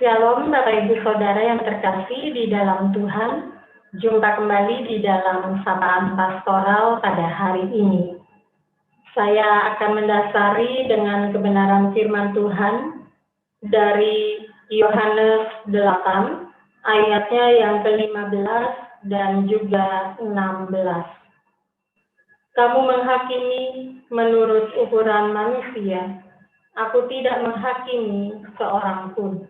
Shalom Bapak Ibu Saudara yang terkasih di dalam Tuhan. Jumpa kembali di dalam sapaan pastoral pada hari ini. Saya akan mendasari dengan kebenaran firman Tuhan dari Yohanes 8, ayatnya yang ke-15 dan juga 16. Kamu menghakimi menurut ukuran manusia, aku tidak menghakimi seorang pun.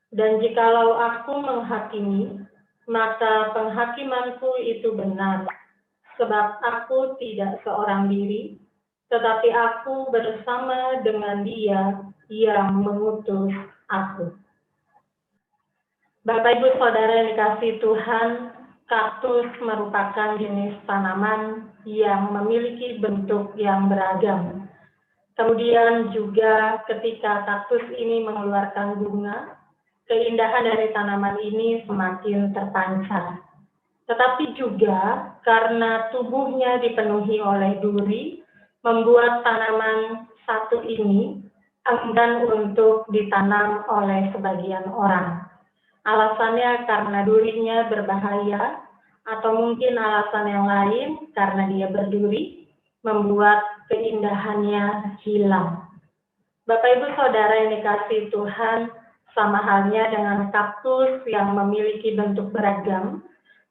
Dan jikalau aku menghakimi, maka penghakimanku itu benar, sebab aku tidak seorang diri, tetapi aku bersama dengan Dia yang mengutus aku. Bapak Ibu Saudara yang dikasihi Tuhan, kaktus merupakan jenis tanaman yang memiliki bentuk yang beragam. Kemudian juga ketika kaktus ini mengeluarkan bunga, keindahan dari tanaman ini semakin terpancar. Tetapi juga karena tubuhnya dipenuhi oleh duri, membuat tanaman satu ini enggan untuk ditanam oleh sebagian orang. Alasannya karena durinya berbahaya, atau mungkin alasan yang lain karena dia berduri, membuat keindahannya hilang. Bapak Ibu Saudara yang dikasihi Tuhan, sama halnya dengan kaktus yang memiliki bentuk beragam,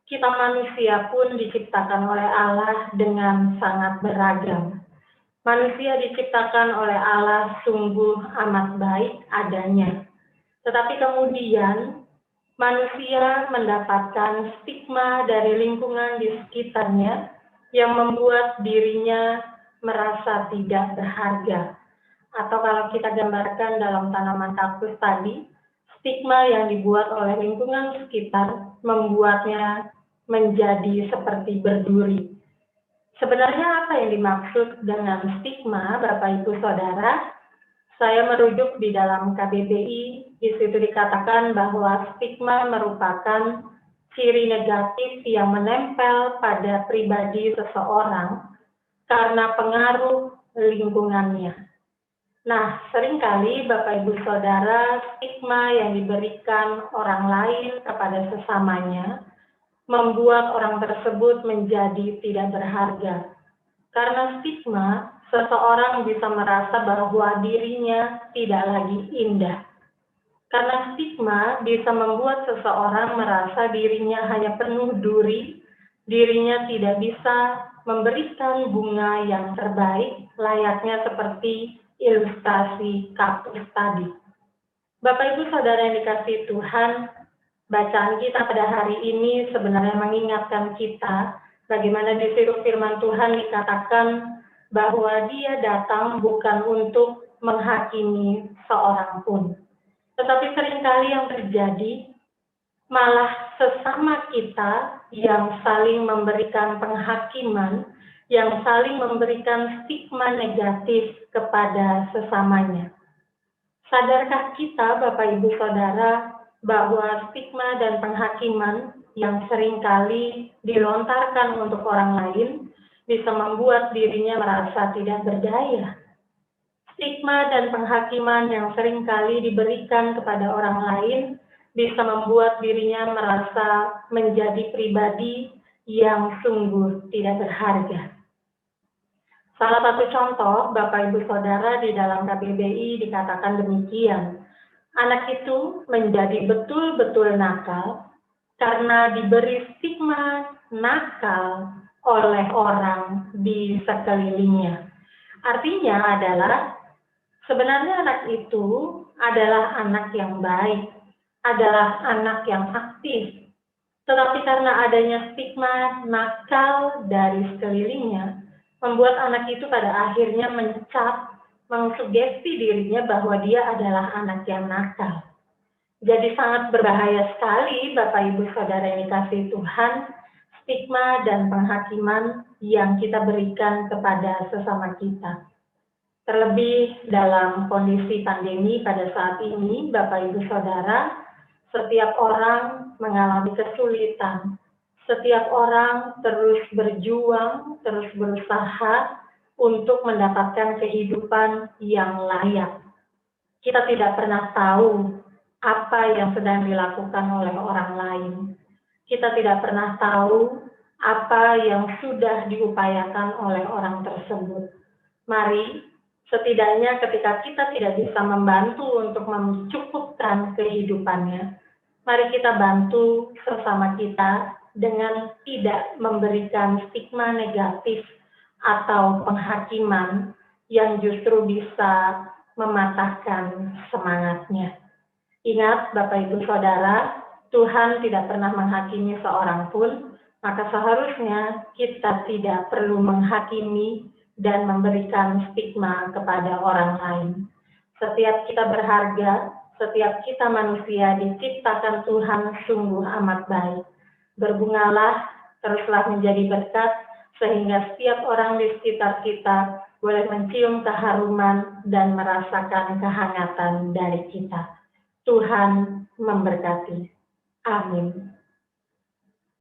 kita manusia pun diciptakan oleh Allah dengan sangat beragam. Manusia diciptakan oleh Allah sungguh amat baik adanya. Tetapi kemudian manusia mendapatkan stigma dari lingkungan di sekitarnya yang membuat dirinya merasa tidak berharga. Atau kalau kita gambarkan dalam tanaman kaktus tadi, stigma yang dibuat oleh lingkungan sekitar membuatnya menjadi seperti berduri. Sebenarnya apa yang dimaksud dengan stigma, Bapak Ibu Saudara? Saya merujuk di dalam KBBI, di situ dikatakan bahwa stigma merupakan ciri negatif yang menempel pada pribadi seseorang karena pengaruh lingkungannya. Nah, seringkali Bapak Ibu Saudara, stigma yang diberikan orang lain kepada sesamanya membuat orang tersebut menjadi tidak berharga. Karena stigma, seseorang bisa merasa bahwa dirinya tidak lagi indah. Karena stigma bisa membuat seseorang merasa dirinya hanya penuh duri, dirinya tidak bisa memberikan bunga yang terbaik, layaknya seperti ilustrasi kaktus tadi. Bapak Ibu Saudara yang dikasihi Tuhan, bacaan kita pada hari ini sebenarnya mengingatkan kita bagaimana di situ firman Tuhan dikatakan bahwa Dia datang bukan untuk menghakimi seorang pun. Tetapi seringkali yang terjadi malah sesama kita yang saling memberikan penghakiman, yang saling memberikan stigma negatif kepada sesamanya. Sadarkah kita, Bapak Ibu Saudara, bahwa stigma dan penghakiman yang seringkali dilontarkan untuk orang lain bisa membuat dirinya merasa tidak berdaya? Stigma dan penghakiman yang seringkali diberikan kepada orang lain bisa membuat dirinya merasa menjadi pribadi yang sungguh tidak berharga. Salah satu contoh, Bapak Ibu Saudara, di dalam KBBI dikatakan demikian. Anak itu menjadi betul-betul nakal karena diberi stigma nakal oleh orang di sekelilingnya. Artinya adalah, sebenarnya anak itu adalah anak yang baik, adalah anak yang aktif. Tetapi karena adanya stigma nakal dari sekelilingnya, membuat anak itu pada akhirnya mencap, mengsugesti dirinya bahwa dia adalah anak yang nakal. Jadi sangat berbahaya sekali, Bapak Ibu Saudara yang dikasihi Tuhan, stigma dan penghakiman yang kita berikan kepada sesama kita. Terlebih dalam kondisi pandemi pada saat ini, Bapak Ibu Saudara, setiap orang mengalami kesulitan. Setiap orang terus berjuang, terus berusaha untuk mendapatkan kehidupan yang layak. Kita tidak pernah tahu apa yang sedang dilakukan oleh orang lain. Kita tidak pernah tahu apa yang sudah diupayakan oleh orang tersebut. Mari, setidaknya ketika kita tidak bisa membantu untuk mencukupkan kehidupannya, mari kita bantu sesama kita dengan tidak memberikan stigma negatif atau penghakiman yang justru bisa mematahkan semangatnya. Ingat, Bapak Ibu Saudara, Tuhan tidak pernah menghakimi seorang pun, maka seharusnya kita tidak perlu menghakimi dan memberikan stigma kepada orang lain. Setiap kita berharga, setiap kita manusia diciptakan Tuhan sungguh amat baik. Berbungalah, teruslah menjadi berkat, sehingga setiap orang di sekitar kita boleh mencium keharuman dan merasakan kehangatan dari kita. Tuhan memberkati. Amin.